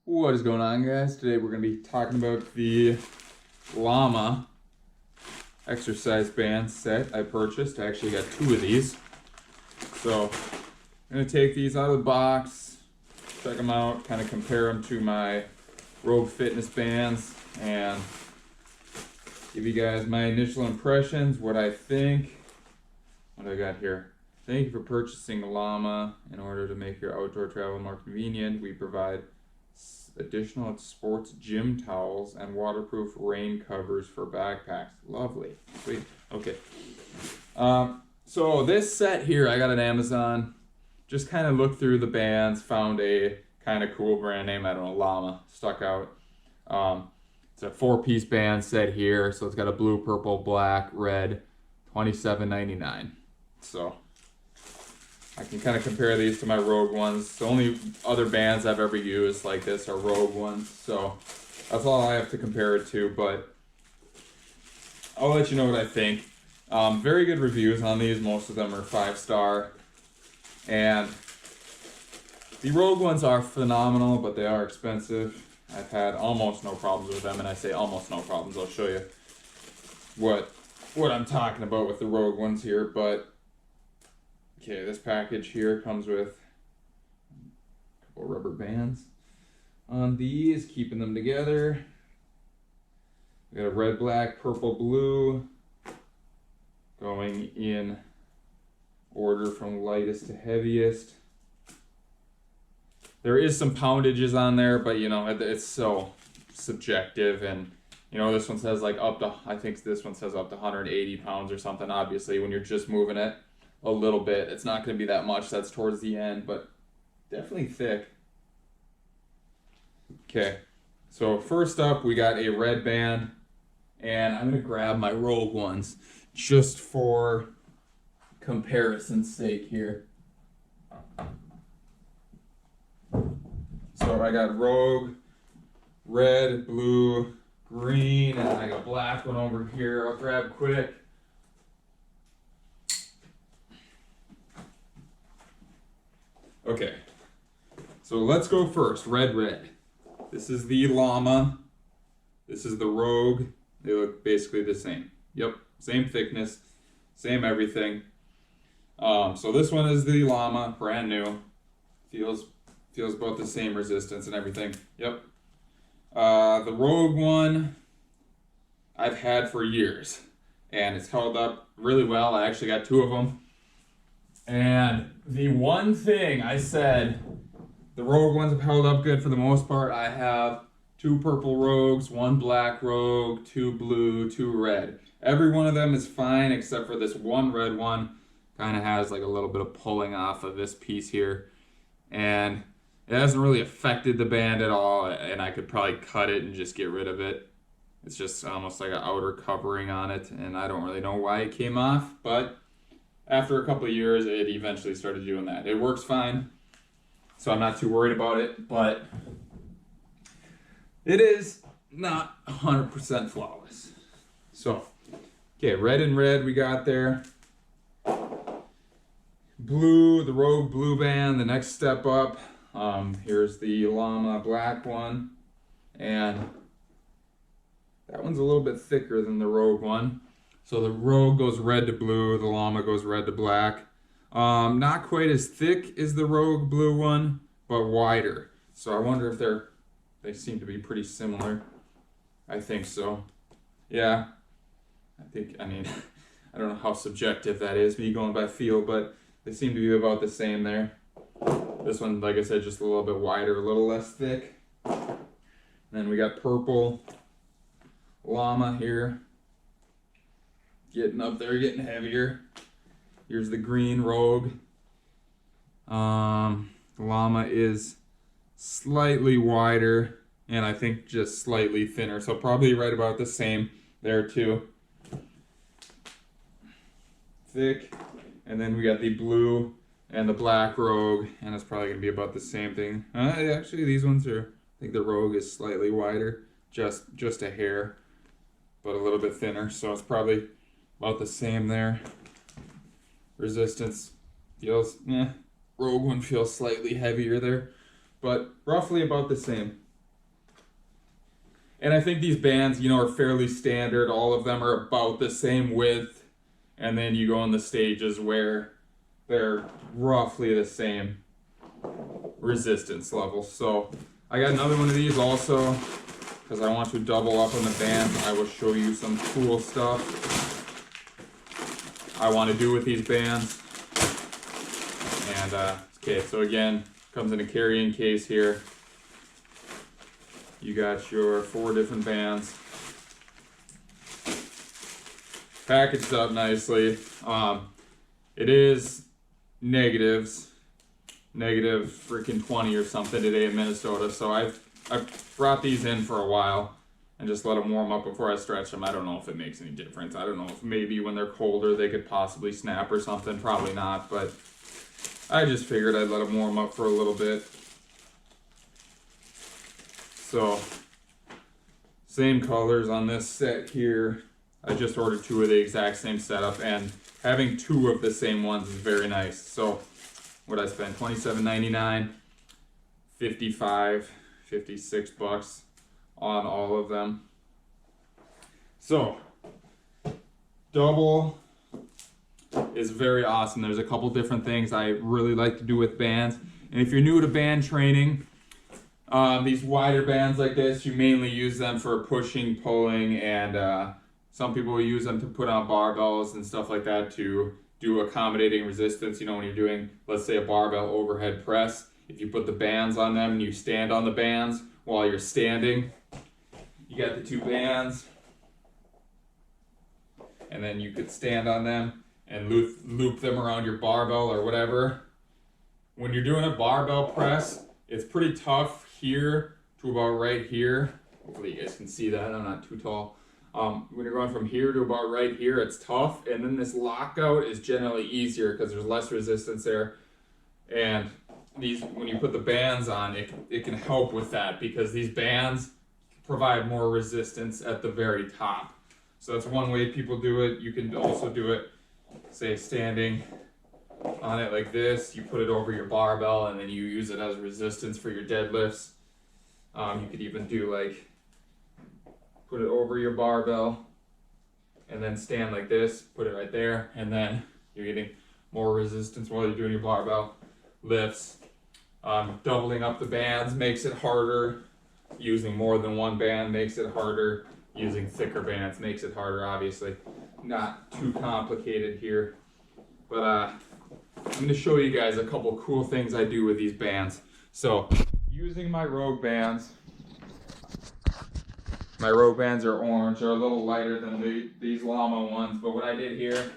What is going on, guys? Today we're going to be talking about the Lama exercise band set I purchased. I actually got two of these. So I'm going to take these out of the box, check them out, kind of compare them to my Rogue Fitness bands, and give you guys my initial impressions, what I think. What do I got here? Thank you for purchasing Lama. In order to make your outdoor travel more convenient, we provide additional sports gym towels and waterproof rain covers for backpacks. Lovely. Sweet. Okay. So this set here I got at Amazon. Just kind of looked through the bands, found a kind of cool brand name. I don't know, Lama. Stuck out. It's a 4-piece band set here. So it's got a blue, purple, black, red. $27.99. So I can kind of compare these to my Rogue ones. The only other bands I've ever used like this are Rogue ones, so that's all I have to compare it to, but I'll let you know what I think. Very good reviews on these. Most of them are 5-star, and the Rogue ones are phenomenal, but they are expensive. I've had almost no problems with them, and I say almost no problems. I'll show you what I'm talking about with the Rogue ones here, but okay, this package here comes with a couple rubber bands on these, keeping them together. We got a red, black, purple, blue, going in order from lightest to heaviest. There is some poundages on there, but you know, it's so subjective, and you know, this one says like up to, I think this one says up to 180 pounds or something. Obviously, when you're just moving it a little bit, it's not going to be that much. That's towards the end, but definitely thick. Okay, so first up we got a red band, and I'm going to grab my Rogue ones just for comparison's sake here. So I got Rogue, red, blue, green, and I got a black one over here. I'll grab quick. Okay, so let's go first. Red. This is the Lama. This is the Rogue. They look basically the same. Yep, same thickness, same everything. So this one is the Lama, brand new. Feels about the same resistance and everything. Yep. The Rogue one I've had for years, and it's held up really well. I actually got two of them. And the one thing I said, the Rogue ones have held up good for the most part. I have 2 purple Rogues, 1 black Rogue, 2 blue, 2 red. Every one of them is fine except for this one red one. Kind of has like a little bit of pulling off of this piece here. And it hasn't really affected the band at all, and I could probably cut it and just get rid of it. It's just almost like an outer covering on it, and I don't really know why it came off, but after a couple of years, it eventually started doing that. It works fine, so I'm not too worried about it, but it is not 100% flawless. So, okay, red and red we got there. Blue, the Rogue blue band, the next step up. Here's the Lama black one, and that one's a little bit thicker than the Rogue one. So the Rogue goes red to blue, the Lama goes red to black. Not quite as thick as the Rogue blue one, but wider. So I wonder if they seem to be pretty similar. I think so. Yeah. I mean, I don't know how subjective that is, me going by feel, but they seem to be about the same there. This one, like I said, just a little bit wider, a little less thick. And then we got purple Lama here. Getting up there, getting heavier. Here's the green Rogue. The Lama is slightly wider, and I think just slightly thinner, so probably right about the same there too. Thick. And then we got the blue and the black Rogue, and it's probably going to be about the same thing. Actually, these ones are, I think the Rogue is slightly wider, just a hair, but a little bit thinner, so it's probably about the same there. Resistance feels, Rogue one feels slightly heavier there, but roughly about the same. And I think these bands, you know, are fairly standard. All of them are about the same width. And then you go on the stages where they're roughly the same resistance level. So I got another one of these also because I want to double up on the bands. I will show you some cool stuff I want to do with these bands. And okay, so again, comes in a carrying case here. You got your 4 different bands packaged up nicely. It is negative freaking 20 or something today in Minnesota. So I've brought these in for a while and just let them warm up before I stretch them. I don't know if it makes any difference. I don't know if maybe when they're colder they could possibly snap or something. Probably not, but I just figured I'd let them warm up for a little bit. So, same colors on this set here. I just ordered 2 of the exact same setup, and having 2 of the same ones is very nice. So, what I spent, $27.99, $55, $56 on all of them. So, double is very awesome. There's a couple different things I really like to do with bands. And if you're new to band training, these wider bands like this, you mainly use them for pushing, pulling, and some people will use them to put on barbells and stuff like that to do accommodating resistance. You know, when you're doing, let's say, a barbell overhead press, if you put the bands on them and you stand on the bands while you're standing, you got the 2 bands, and then you could stand on them and loop them around your barbell or whatever. When you're doing a barbell press, it's pretty tough here to about right here. Hopefully you guys can see that, I'm not too tall. When you're going from here to about right here, it's tough, and then this lockout is generally easier because there's less resistance there. And these, when you put the bands on, it can help with that because these bands provide more resistance at the very top. So that's one way people do it. You can also do it, say, standing on it like this. You put it over your barbell and then you use it as resistance for your deadlifts. You could even do like, put it over your barbell and then stand like this, put it right there, and then you're getting more resistance while you're doing your barbell lifts. Doubling up the bands makes it harder. Using more than one band makes it harder. Using thicker bands makes it harder, obviously. Not too complicated here. But I'm going to show you guys a couple cool things I do with these bands. So, using my Rogue bands. My Rogue bands are orange. They're a little lighter than these Lama ones. But what I did here,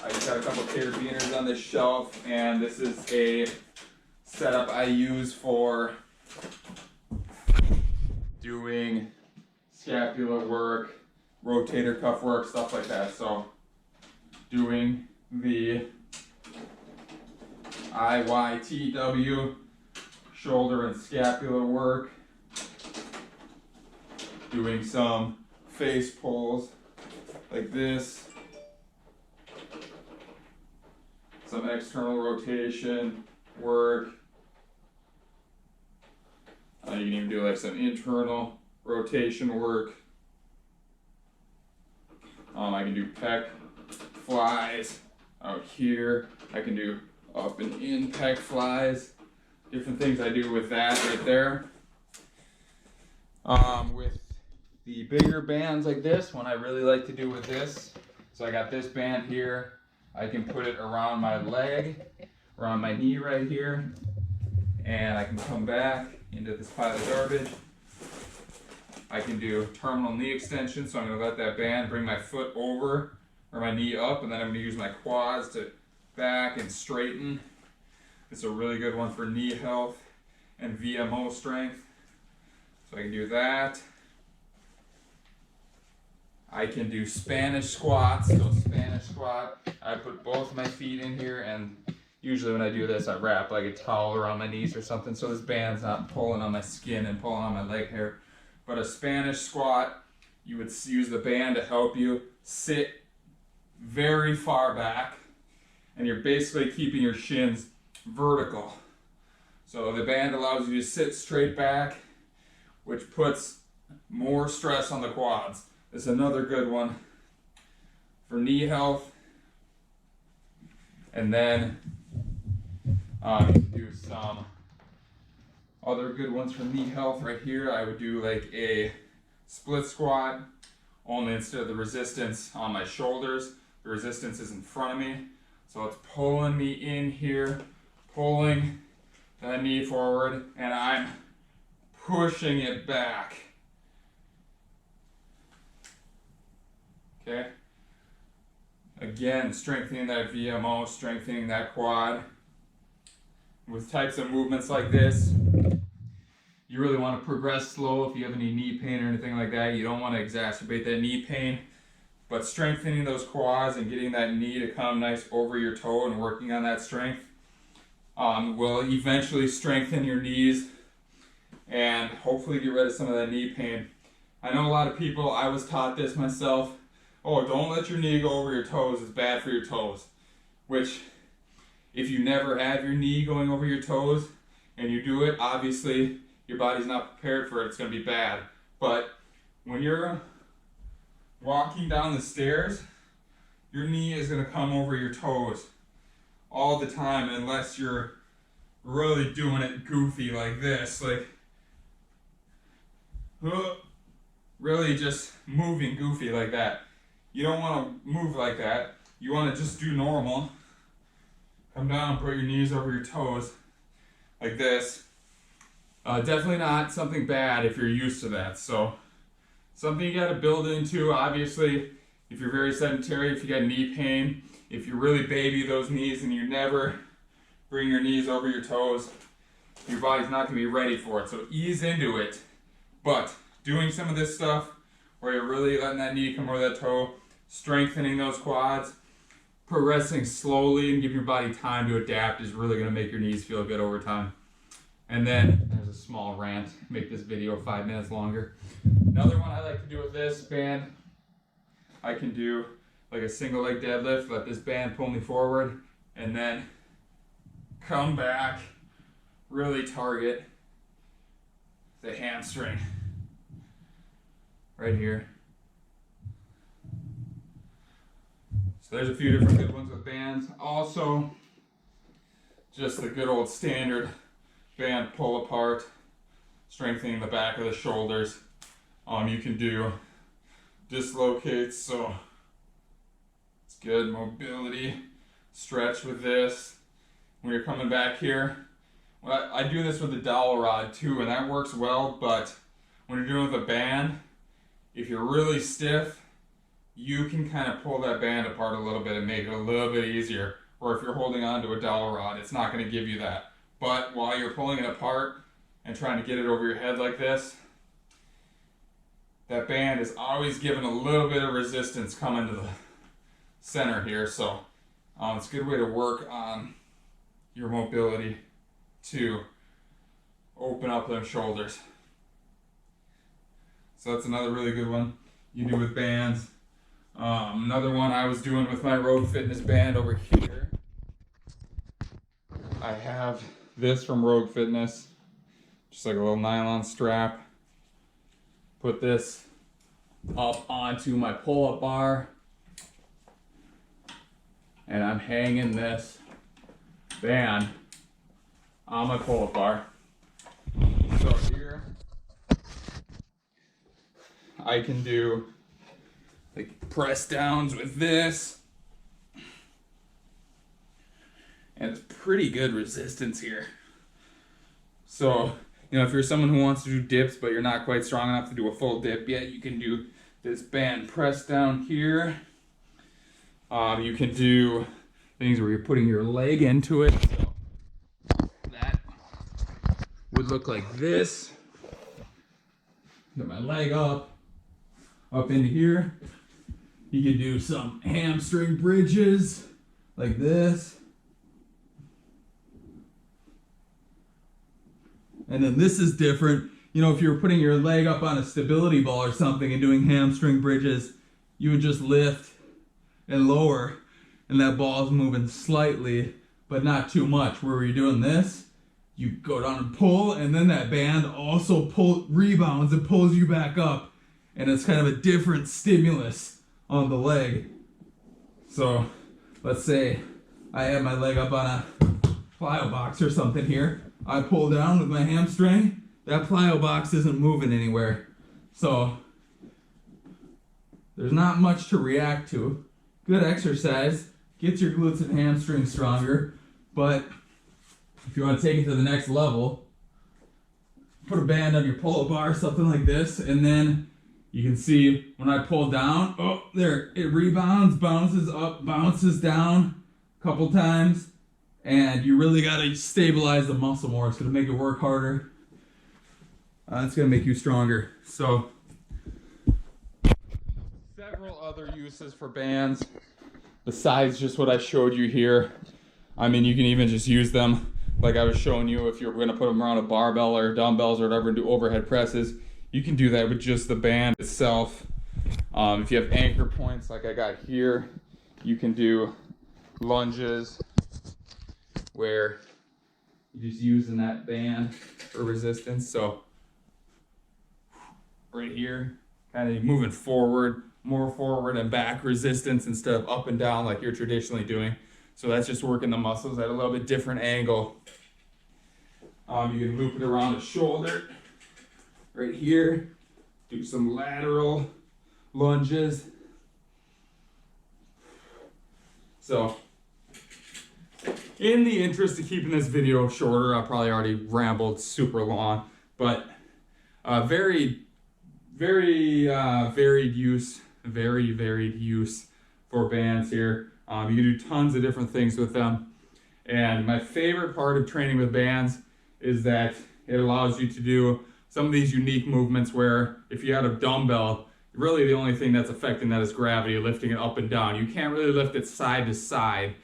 I just got a couple carabiners on this shelf. And this is a setup I use for doing scapular work, rotator cuff work, stuff like that. So, doing the IYTW, shoulder and scapular work, doing some face pulls like this, some external rotation work. You can even do like some internal rotation work. I can do pec flies out here. I can do up and in pec flies. Different things I do with that right there. With the bigger bands like this, one I really like to do with this. So I got this band here. I can put it around my leg, around my knee right here. And I can come back into this pile of garbage. I can do terminal knee extension, so I'm going to let that band bring my foot over or my knee up, and then I'm going to use my quads to back and straighten. It's a really good one for knee health and VMO strength. So I can do that. I can do Spanish squats. So Spanish squat, I put both my feet in here, and usually when I do this, I wrap like a towel around my knees or something so this band's not pulling on my skin and pulling on my leg hair. But a Spanish squat, you would use the band to help you sit very far back, and you're basically keeping your shins vertical. So the band allows you to sit straight back, which puts more stress on the quads. This is another good one for knee health. And then you can do some other good ones for knee health right here. I would do like a split squat, only instead of the resistance on my shoulders, the resistance is in front of me. So it's pulling me in here, pulling that knee forward, and I'm pushing it back. Okay? Again, strengthening that VMO, strengthening that quad. With types of movements like this, you really want to progress slow. If you have any knee pain or anything like that, you don't want to exacerbate that knee pain. But strengthening those quads and getting that knee to come nice over your toe and working on that strength will eventually strengthen your knees and hopefully get rid of some of that knee pain. I know a lot of people, I was taught this myself, oh, don't let your knee go over your toes, it's bad for your toes. Which, if you never have your knee going over your toes and you do it, obviously your body's not prepared for it, it's going to be bad. But when you're walking down the stairs, your knee is going to come over your toes all the time unless you're really doing it goofy like this, like really just moving goofy like that. You don't want to move like that. You want to just do normal. Come down and put your knees over your toes like this. Definitely not something bad if you're used to that. So something you got to build into. Obviously, if you're very sedentary, if you got knee pain, if you really baby those knees and you never bring your knees over your toes, your body's not going to be ready for it. So ease into it. But doing some of this stuff where you're really letting that knee come over that toe, strengthening those quads, progressing slowly and giving your body time to adapt is really going to make your knees feel good over time. And then, there's a small rant, make this video 5 minutes longer. Another one I like to do with this band, I can do like a single leg deadlift, let this band pull me forward, and then come back, really target the hamstring right here. So there's a few different good ones with bands. Also, just the good old standard band pull apart, strengthening the back of the shoulders. You can do dislocates, so it's good mobility, stretch with this. When you're coming back here, well, I do this with the dowel rod too, and that works well, but when you're doing with a band, if you're really stiff, you can kind of pull that band apart a little bit and make it a little bit easier. Or if you're holding on to a dowel rod, it's not going to give you that. But while you're pulling it apart and trying to get it over your head like this, that band is always giving a little bit of resistance coming to the center here. So it's a good way to work on your mobility to open up them shoulders. So that's another really good one you do with bands. Another one I was doing with my Rogue Fitness band over here. I have this from Rogue Fitness, just like a little nylon strap. Put this up onto my pull-up bar, and I'm hanging this band on my pull-up bar. So here, I can do like press downs with this, and it's pretty good resistance here. So, if you're someone who wants to do dips but you're not quite strong enough to do a full dip yet, you can do this band press down here. You can do things where you're putting your leg into it. So that would look like this. Get my leg up into here. You can do some hamstring bridges like this. And then this is different. If you were putting your leg up on a stability ball or something and doing hamstring bridges, you would just lift and lower, and that ball's moving slightly, but not too much. Where you're doing this, you go down and pull, and then that band also rebounds and pulls you back up, and it's kind of a different stimulus on the leg. So let's say I have my leg up on a plyo box or something here. I pull down with my hamstring, that plyo box isn't moving anywhere. So there's not much to react to. Good exercise, gets your glutes and hamstrings stronger, but if you want to take it to the next level, put a band on your pull-up bar, something like this, and then you can see when I pull down, oh, there, it rebounds, bounces up, bounces down a couple times, and you really got to stabilize the muscle more. It's going to make it work harder. It's going to make you stronger. So, several other uses for bands besides just what I showed you here. I mean, you can even just use them like I was showing you if you're going to put them around a barbell or dumbbells or whatever and do overhead presses. You can do that with just the band itself. If you have anchor points like I got here, you can do lunges where you're just using that band for resistance. So right here, kind of moving forward, more forward and back resistance instead of up and down like you're traditionally doing. So that's just working the muscles at a little bit different angle. You can loop it around the shoulder right here. Do some lateral lunges. So in the interest of keeping this video shorter, I probably already rambled super long, but very varied use for bands here. You can do tons of different things with them. And my favorite part of training with bands is that it allows you to do some of these unique movements where if you had a dumbbell, really the only thing that's affecting that is gravity, lifting it up and down. You can't really lift it side to side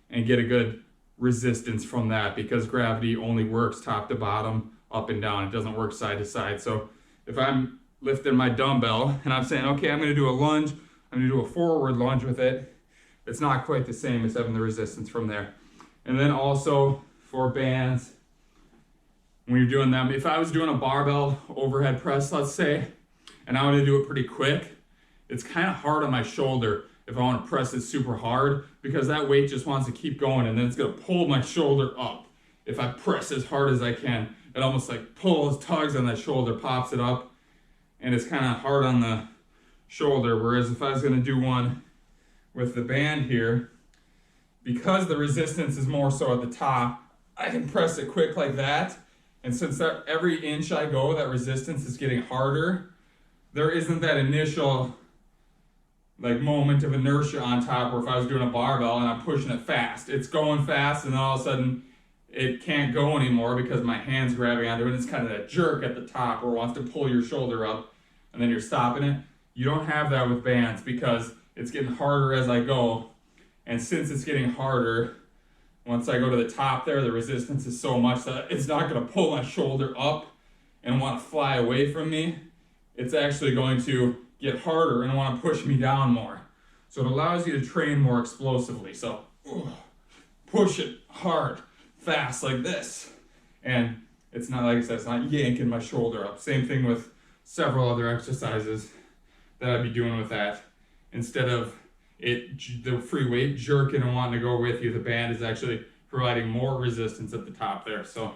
and get a good resistance from that because gravity only works top to bottom, up and down. It doesn't work side to side. So if I'm lifting my dumbbell and I'm saying, okay, I'm gonna do a lunge, I'm gonna do a forward lunge with it, it's not quite the same as having the resistance from there. And then also for bands, when you're doing them, if I was doing a barbell overhead press, let's say, and I want to do it pretty quick, it's kind of hard on my shoulder if I want to press it super hard because that weight just wants to keep going and then it's going to pull my shoulder up. If I press as hard as I can, it almost like pulls, tugs on that shoulder, pops it up, and it's kind of hard on the shoulder. Whereas if I was going to do one with the band here, because the resistance is more so at the top, I can press it quick like that. And since that every inch I go, that resistance is getting harder, there isn't that initial like moment of inertia on top where if I was doing a barbell and I'm pushing it fast, it's going fast and then all of a sudden it can't go anymore because my hand's grabbing onto it. It's kind of that jerk at the top where it wants to pull your shoulder up and then you're stopping it. You don't have that with bands because it's getting harder as I go. And since it's getting harder, once I go to the top there, the resistance is so much that it's not going to pull my shoulder up and want to fly away from me. It's actually going to get harder and want to push me down more. So it allows you to train more explosively. So push it hard, fast like this. And it's not, like I said, it's not yanking my shoulder up. Same thing with several other exercises that I'd be doing with that. Instead of the free weight jerking and wanting to go with you, the band is actually providing more resistance at the top there. So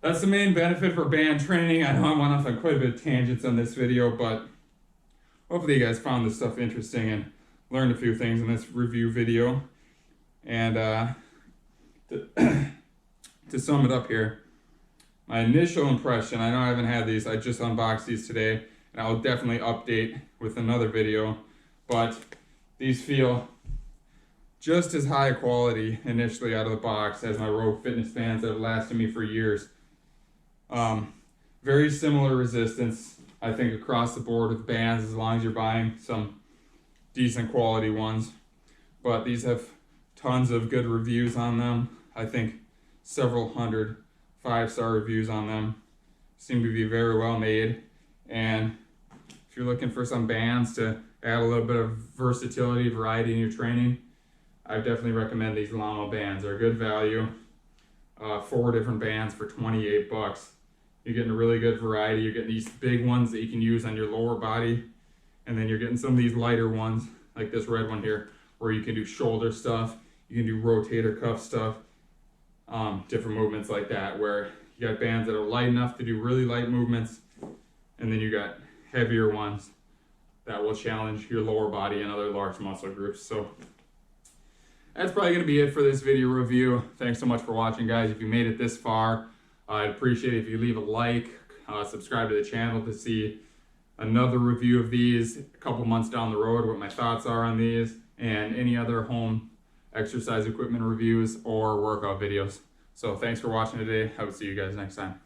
that's the main benefit for band training. I know I went off on quite a bit of tangents on this video, but hopefully you guys found this stuff interesting and learned a few things in this review video. And to sum it up here, my initial impression, I know I haven't had these, I just unboxed these today, and I'll definitely update with another video, but these feel just as high quality initially out of the box as my Rogue Fitness bands that have lasted me for years. Very similar resistance, I think, across the board with bands as long as you're buying some decent quality ones. But these have tons of good reviews on them. I think several hundred 5-star reviews on them. Seem to be very well made. And if you're looking for some bands to add a little bit of versatility, variety in your training, I definitely recommend these Lama bands. They're good value. 4 different bands for 28 bucks. You're getting a really good variety. You're getting these big ones that you can use on your lower body, and then you're getting some of these lighter ones like this red one here, where you can do shoulder stuff, you can do rotator cuff stuff, different movements like that, where you got bands that are light enough to do really light movements, and then you got heavier ones that will challenge your lower body and other large muscle groups. So that's probably going to be it for this video review. Thanks so much for watching, guys. If you made it this far, I'd appreciate it if you leave a like, subscribe to the channel to see another review of these a couple months down the road, what my thoughts are on these, and any other home exercise equipment reviews or workout videos. So thanks for watching today. I will see you guys next time.